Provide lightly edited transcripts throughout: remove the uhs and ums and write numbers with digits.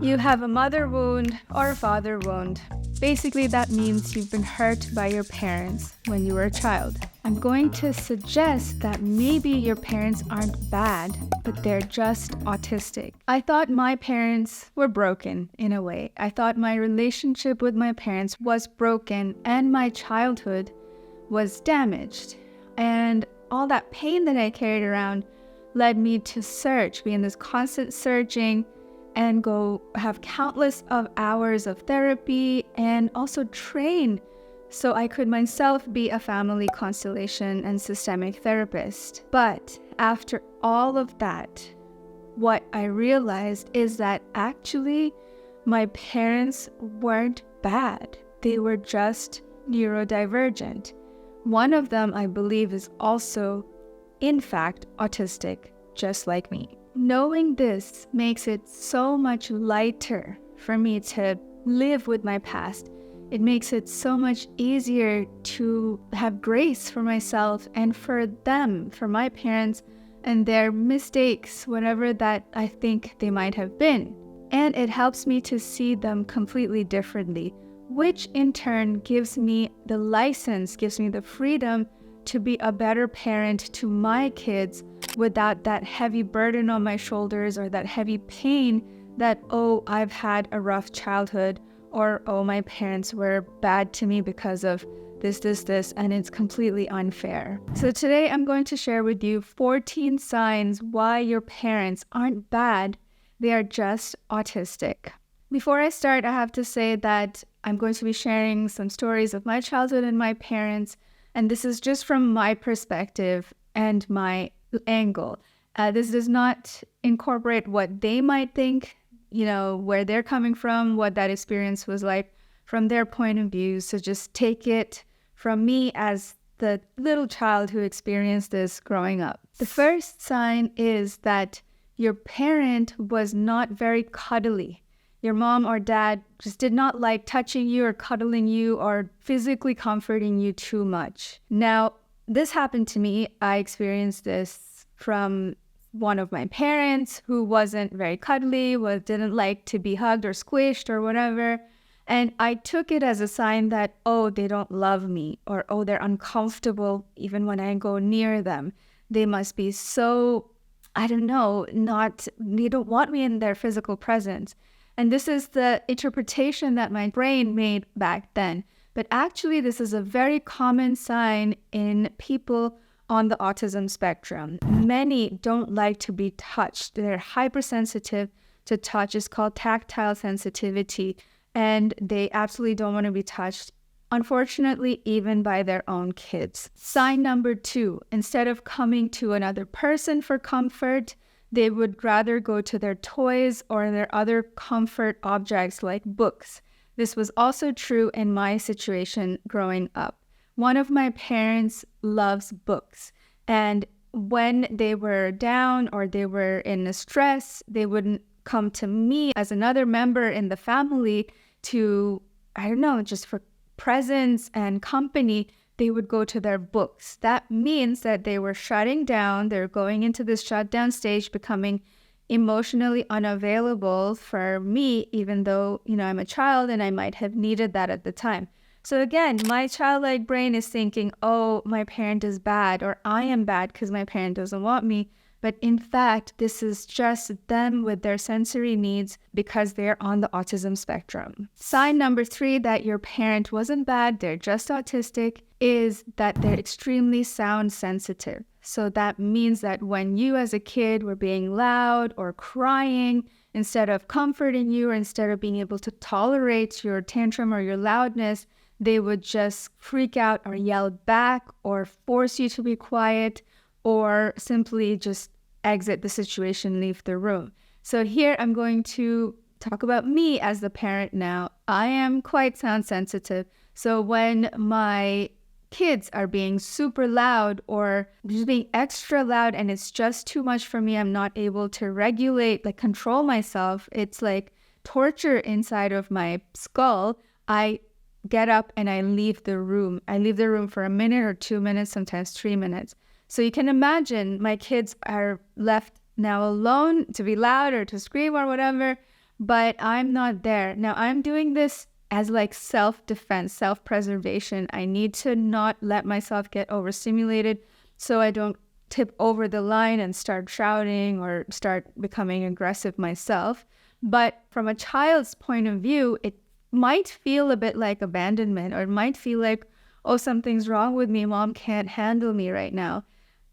You have a mother wound or a father wound. Basically, that means you've been hurt by your parents when you were a child. I'm going to suggest that maybe your parents aren't bad, but they're just autistic. I thought my parents were broken in a way. I thought my relationship with my parents was broken and my childhood was damaged. And all that pain that I carried around led me to be in this constant searching and go have countless of hours of therapy and also train so I could myself be a family constellation and systemic therapist. But after all of that, what I realized is that actually my parents weren't bad. They were just neurodivergent. One of them, I believe, is also, in fact, autistic, just like me. Knowing this makes it so much lighter for me to live with my past. It makes it so much easier to have grace for myself and for them, for my parents and their mistakes, whatever that I think they might have been. And it helps me to see them completely differently, which in turn gives me the license, gives me the freedom to be a better parent to my kids without that heavy burden on my shoulders or that heavy pain that, oh, I've had a rough childhood, or, oh, my parents were bad to me because of this, and it's completely unfair. So today I'm going to share with you 14 signs why your parents aren't bad, they are just autistic. Before I start, I have to say that I'm going to be sharing some stories of my childhood and my parents, and this is just from my perspective and my angle. This does not incorporate what they might think, where they're coming from, what that experience was like from their point of view. So just take it from me as the little child who experienced this growing up. The first sign is that your parent was not very cuddly. Your mom or dad just did not like touching you or cuddling you or physically comforting you too much. Now, this happened to me. I experienced this from one of my parents who wasn't very cuddly, didn't like to be hugged or squished or whatever. And I took it as a sign that, oh, they don't love me, or, oh, they're uncomfortable even when I go near them. They must be so, they don't want me in their physical presence. And this is the interpretation that my brain made back then. But actually, this is a very common sign in people on the autism spectrum. Many don't like to be touched. They're hypersensitive to touch. It's called tactile sensitivity. And they absolutely don't want to be touched, unfortunately, even by their own kids. Sign number 2, instead of coming to another person for comfort, they would rather go to their toys or their other comfort objects like books. This was also true in my situation growing up. One of my parents loves books, and when they were down or they were in a stress, they wouldn't come to me as another member in the family to, just for presence and company. They would go to their books. That means that they were shutting down. They're going into this shutdown stage, becoming emotionally unavailable for me, even though, I'm a child and I might have needed that at the time. So again, my childlike brain is thinking, oh, my parent is bad, or I am bad because my parent doesn't want me. But in fact, this is just them with their sensory needs because they're on the autism spectrum. Sign number 3 that your parent wasn't bad, they're just autistic, is that they're extremely sound sensitive. So that means that when you as a kid were being loud or crying, instead of comforting you or instead of being able to tolerate your tantrum or your loudness, they would just freak out or yell back or force you to be quiet or simply just exit the situation, leave the room. So here I'm going to talk about me as the parent now. I am quite sound sensitive. So when my kids are being super loud or just being extra loud and it's just too much for me, I'm not able to regulate, control myself. It's like torture inside of my skull. I get up and I leave the room. I leave the room for a minute or 2 minutes, sometimes 3 minutes. So you can imagine my kids are left now alone to be loud or to scream or whatever. but I'm not there. Now, I'm doing this as like self-defense, self-preservation. I need to not let myself get overstimulated so I don't tip over the line and start shouting or start becoming aggressive myself. But from a child's point of view, it might feel a bit like abandonment, or it might feel like, oh, something's wrong with me. Mom can't handle me right now.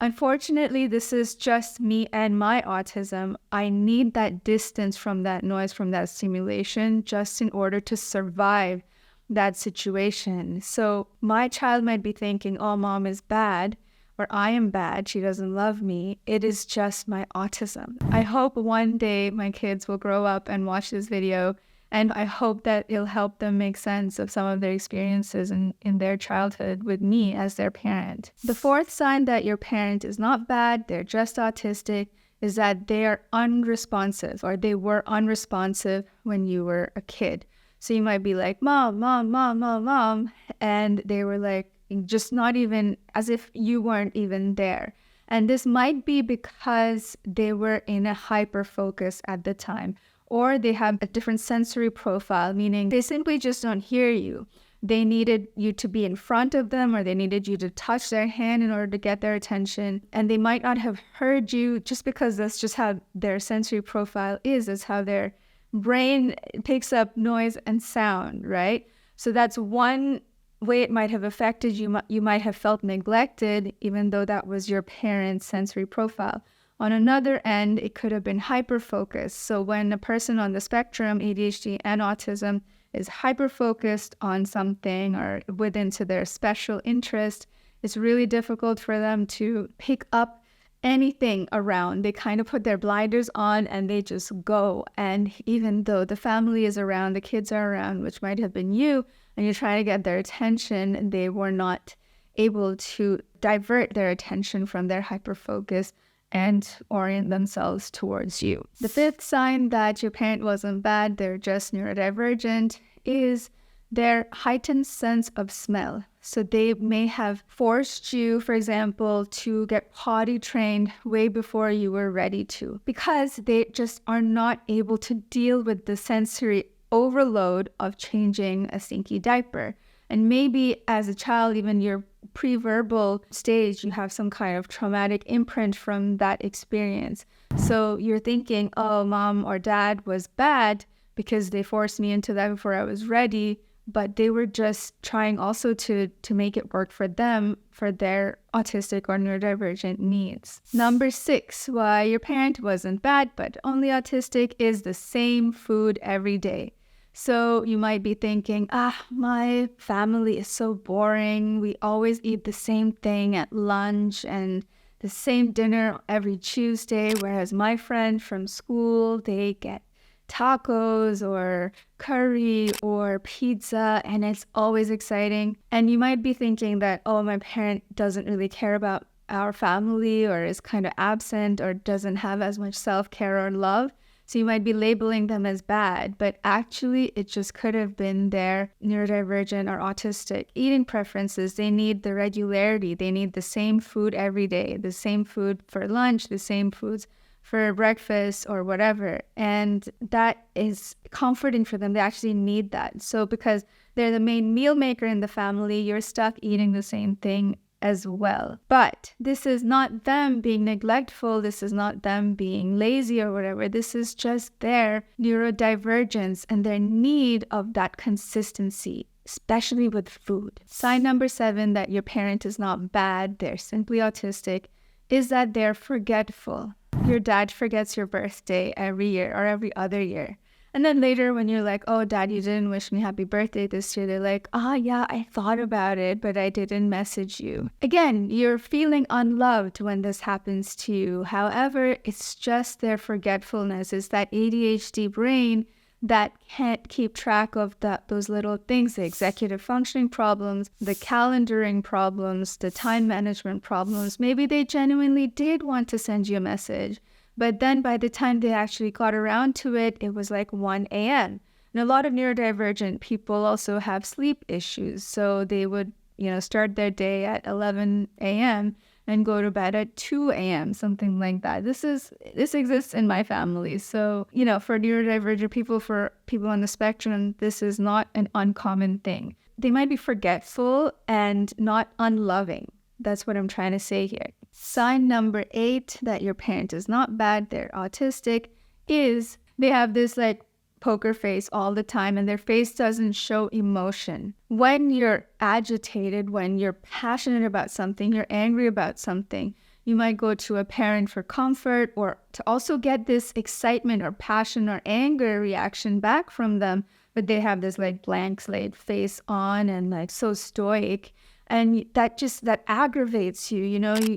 Unfortunately, this is just me and my autism. I need that distance from that noise, from that stimulation, just in order to survive that situation. So my child might be thinking, oh, mom is bad, or I am bad, she doesn't love me. It is just my autism. I hope one day my kids will grow up and watch this video, and I hope that it'll help them make sense of some of their experiences in their childhood with me as their parent. The fourth sign that your parent is not bad, they're just autistic, is that they are unresponsive, or they were unresponsive when you were a kid. So you might be like, mom, mom, mom, mom, mom, and they were like, just not even, as if you weren't even there. And this might be because they were in a hyper focus at the time, or they have a different sensory profile, meaning they simply just don't hear you. They needed you to be in front of them, or they needed you to touch their hand in order to get their attention. And they might not have heard you just because that's just how their sensory profile is. That's how their brain picks up noise and sound, right? So that's one way it might have affected you. You might have felt neglected, even though that was your parent's sensory profile. On another end, it could have been hyper-focused. So when a person on the spectrum, ADHD and autism, is hyper-focused on something or within to their special interest, it's really difficult for them to pick up anything around. They kind of put their blinders on and they just go. And even though the family is around, the kids are around, which might have been you, and you're trying to get their attention, they were not able to divert their attention from their hyper-focus and orient themselves towards you. The fifth sign that your parent wasn't bad, they're just neurodivergent, is their heightened sense of smell. So they may have forced you, for example, to get potty trained way before you were ready to, because they just are not able to deal with the sensory overload of changing a stinky diaper. And maybe as a child, even your pre-verbal stage, you have some kind of traumatic imprint from that experience. So you're thinking, oh, mom or dad was bad because they forced me into that before I was ready, but they were just trying also to make it work for them, for their autistic or neurodivergent needs. Number 6, why your parent wasn't bad but only autistic, is the same food every day. So you might be thinking, my family is so boring. We always eat the same thing at lunch and the same dinner every Tuesday, whereas my friend from school, they get tacos or curry or pizza, and it's always exciting. And you might be thinking that, oh, my parent doesn't really care about our family, or is kind of absent, or doesn't have as much self-care or love. So you might be labeling them as bad, but actually it just could have been their neurodivergent or autistic eating preferences. They need the regularity. They need the same food every day, the same food for lunch, the same foods for breakfast or whatever. And that is comforting for them. They actually need that. So because they're the main meal maker in the family, you're stuck eating the same thing as well. But this is not them being neglectful. This is not them being lazy or whatever. This is just their neurodivergence and their need of that consistency, especially with food. Sign number 7 that your parent is not bad, they're simply autistic, is that they're forgetful. Your dad forgets your birthday every year or every other year. And then later when you're like, oh, dad, you didn't wish me happy birthday this year, they're like, yeah, I thought about it, but I didn't message you. Again, you're feeling unloved when this happens to you. However, it's just their forgetfulness. It's that ADHD brain that can't keep track of those little things, the executive functioning problems, the calendaring problems, the time management problems. Maybe they genuinely did want to send you a message, but then by the time they actually got around to it, it was like 1 a.m. And a lot of neurodivergent people also have sleep issues. So they would, start their day at 11 a.m. and go to bed at 2 a.m., something like that. This exists in my family. So, for neurodivergent people, for people on the spectrum, this is not an uncommon thing. They might be forgetful and not unloving. That's what I'm trying to say here. Sign number 8 that your parent is not bad, they're autistic, is they have this poker face all the time and their face doesn't show emotion. When you're agitated, when you're passionate about something, you're angry about something, you might go to a parent for comfort or to also get this excitement or passion or anger reaction back from them, but they have this blank slate face on and so stoic. And that aggravates you.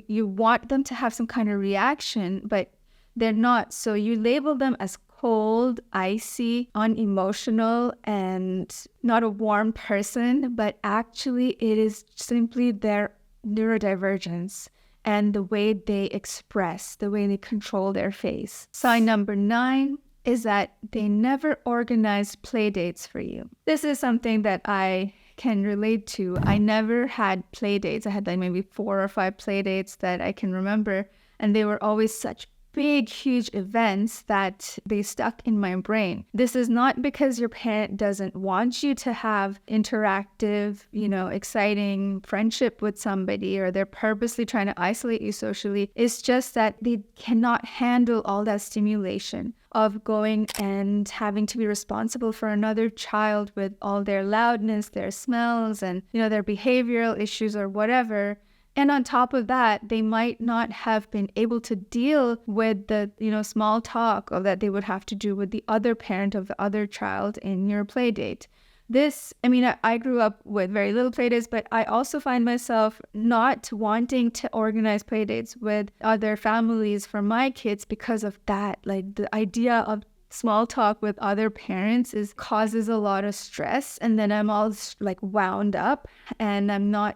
You want them to have some kind of reaction, but they're not. So you label them as cold, icy, unemotional, and not a warm person, but actually it is simply their neurodivergence and the way they express, the way they control their face. Sign number 9 is that they never organize play dates for you. This is something that I can relate to. I never had play dates. I had maybe 4 or 5 play dates that I can remember, and they were always such big, huge events that they stuck in my brain. This is not because your parent doesn't want you to have interactive, exciting friendship with somebody, or they're purposely trying to isolate you socially. It's just that they cannot handle all that stimulation of going and having to be responsible for another child with all their loudness, their smells, and, their behavioral issues or whatever. And on top of that, they might not have been able to deal with the, small talk that they would have to do with the other parent of the other child in your play date. I grew up with very little play dates, but I also find myself not wanting to organize play dates with other families for my kids because of that. The idea of small talk with other parents causes a lot of stress, and then I'm all wound up, and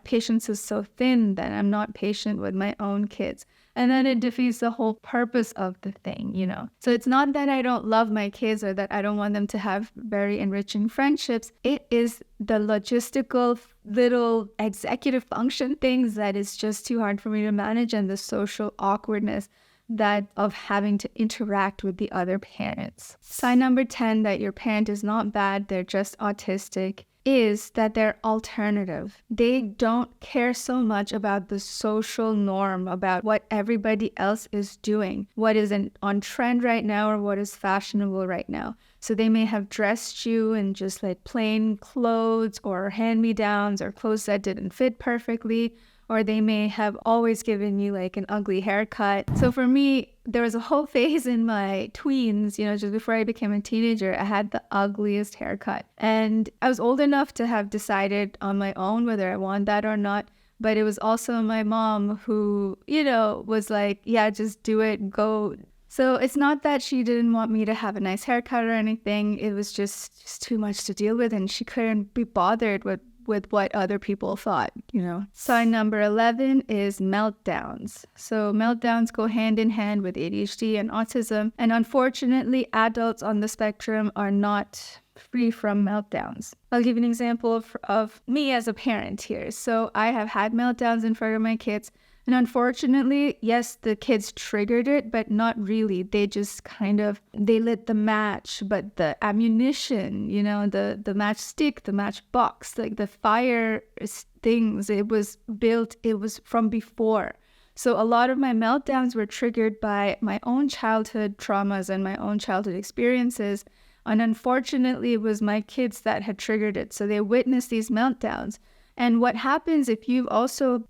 patience is so thin that I'm not patient with my own kids. And then it defeats the whole purpose of the thing, So it's not that I don't love my kids or that I don't want them to have very enriching friendships. It is the logistical little executive function things that is just too hard for me to manage, and the social awkwardness that of having to interact with the other parents. Sign number 10 that your parent is not bad, they're just autistic, is that they're alternative. They don't care so much about the social norm, about what everybody else is doing, what is on trend right now or what is fashionable right now. So they may have dressed you in just plain clothes or hand-me-downs or clothes that didn't fit perfectly, or they may have always given you an ugly haircut. So for me, there was a whole phase in my tweens, just before I became a teenager, I had the ugliest haircut. And I was old enough to have decided on my own whether I want that or not. But it was also my mom who, was yeah, just do it, go. So it's not that she didn't want me to have a nice haircut or anything. It was just too much to deal with, and she couldn't be bothered with what other people thought, Sign number 11 is meltdowns. So meltdowns go hand in hand with ADHD and autism. And unfortunately, adults on the spectrum are not free from meltdowns. I'll give you an example of me as a parent here. So I have had meltdowns in front of my kids. And unfortunately, yes, the kids triggered it, but not really. They just they lit the match, but the ammunition, the matchstick, the matchbox, the fire things, it was from before. So a lot of my meltdowns were triggered by my own childhood traumas and my own childhood experiences. And unfortunately, it was my kids that had triggered it. So they witnessed these meltdowns. And what happens if you've also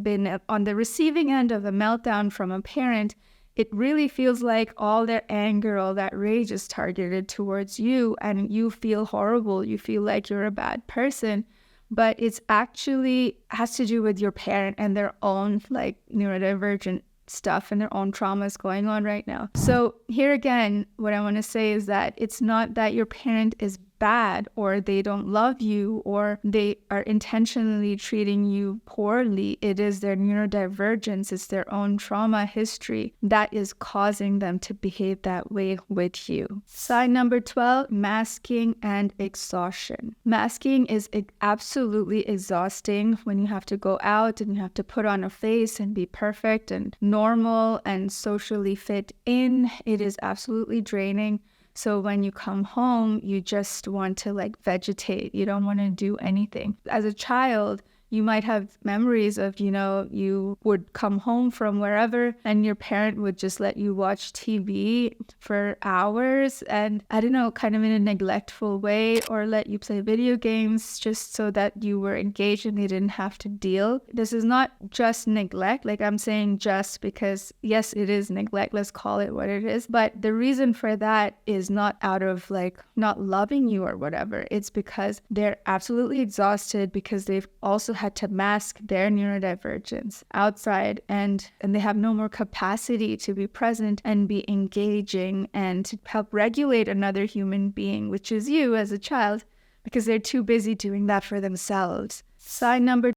been on the receiving end of a meltdown from a parent, it really feels like all their anger, all that rage is targeted towards you, and you feel horrible. You feel like you're a bad person, but it's actually has to do with your parent and their own neurodivergent stuff and their own traumas going on right now. So here again, what I want to say is that it's not that your parent is bad, or they don't love you, or they are intentionally treating you poorly. It is their neurodivergence, it's their own trauma history that is causing them to behave that way with you. Sign number 12, masking and exhaustion. Masking is absolutely exhausting when you have to go out and you have to put on a face and be perfect and normal and socially fit in. It is absolutely draining. So when you come home, you just want to vegetate. You don't want to do anything. As a child, you might have memories of, you would come home from wherever and your parent would just let you watch TV for hours and, I don't know, kind of in a neglectful way, or let you play video games just so that you were engaged and they didn't have to deal. This is not just neglect. I'm saying just because, yes, it is neglect. Let's call it what it is. But the reason for that is not out of not loving you or whatever. It's because they're absolutely exhausted because they've also had to mask their neurodivergence outside, and they have no more capacity to be present and be engaging and to help regulate another human being, which is you as a child, because they're too busy doing that for themselves. Sign number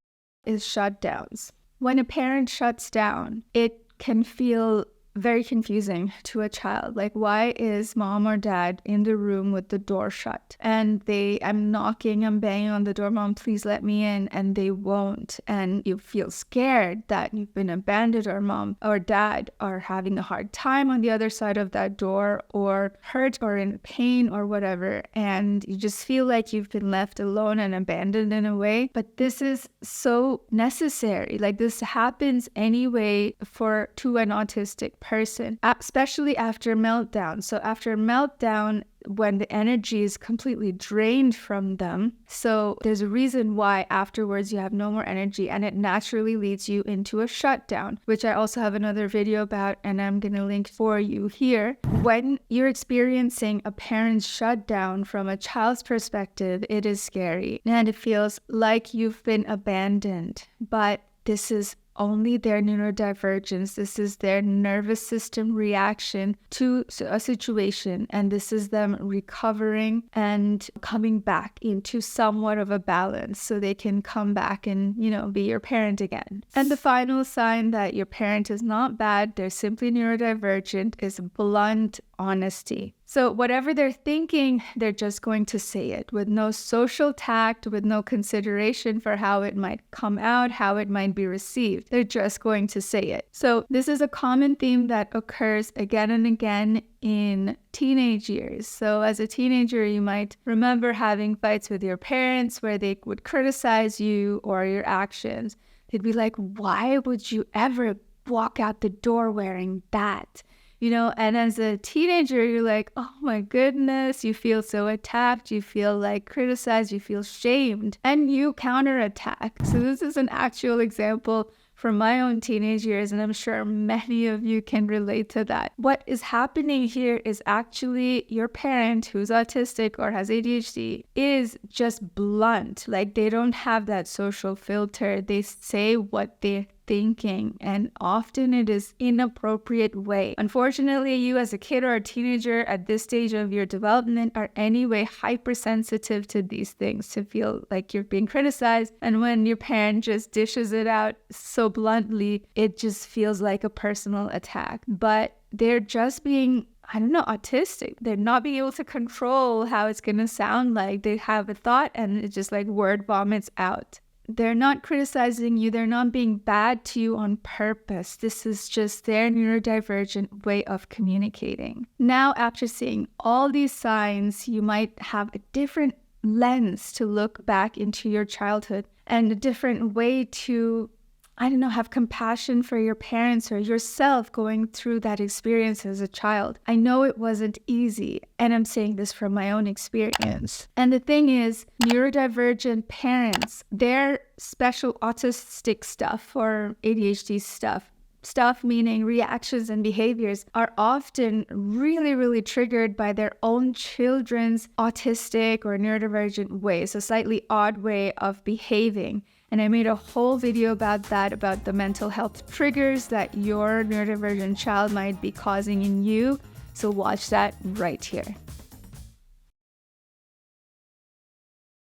2 is shutdowns. When a parent shuts down, it can feel very confusing to a child. Why is mom or dad in the room with the door shut? And I'm knocking, I'm banging on the door, mom, please let me in, and they won't. And you feel scared that you've been abandoned, or mom or dad are having a hard time on the other side of that door, or hurt or in pain or whatever. And you just feel like you've been left alone and abandoned in a way. But this is so necessary. This happens anyway to an autistic person, especially after meltdown. So after meltdown, when the energy is completely drained from them, so there's a reason why afterwards you have no more energy, and it naturally leads you into a shutdown, which I also have another video about, and I'm going to link for you here. When you're experiencing a parent's shutdown from a child's perspective, it is scary and it feels like you've been abandoned, but this is only their neurodivergence. This is their nervous system reaction to a situation, and this is them recovering and coming back into somewhat of a balance so they can come back and, be your parent again. And the final sign that your parent is not bad, they're simply neurodivergent, is blunt honesty. So whatever they're thinking, they're just going to say it with no social tact, with no consideration for how it might come out, how it might be received. They're just going to say it. So this is a common theme that occurs again and again in teenage years. So as a teenager, you might remember having fights with your parents where they would criticize you or your actions. They'd be like, why would you ever walk out the door wearing that? And as a teenager, you're like, oh my goodness, you feel so attacked, you feel criticized, you feel shamed, and you counterattack. So this is an actual example from my own teenage years, and I'm sure many of you can relate to that. What is happening here is actually your parent who's autistic or has ADHD is just blunt. They don't have that social filter. They say what they're thinking, and often it is inappropriate way. Unfortunately, you as a kid or a teenager at this stage of your development are anyway hypersensitive to these things, to feel like you're being criticized. And when your parent just dishes it out so bluntly, it just feels like a personal attack. But they're just being autistic. They're not being able to control how it's going to sound like. They have a thought and it just word vomits out. They're not criticizing you. They're not being bad to you on purpose. This is just their neurodivergent way of communicating. Now, after seeing all these signs, you might have a different lens to look back into your childhood and a different way to have compassion for your parents or yourself going through that experience as a child. I know it wasn't easy, and I'm saying this from my own experience. And the thing is, neurodivergent parents, their special autistic stuff or ADHD stuff meaning reactions and behaviors, are often really, really triggered by their own children's autistic or neurodivergent ways, a slightly odd way of behaving. And I made a whole video about that, about the mental health triggers that your neurodivergent child might be causing in you. So watch that right here.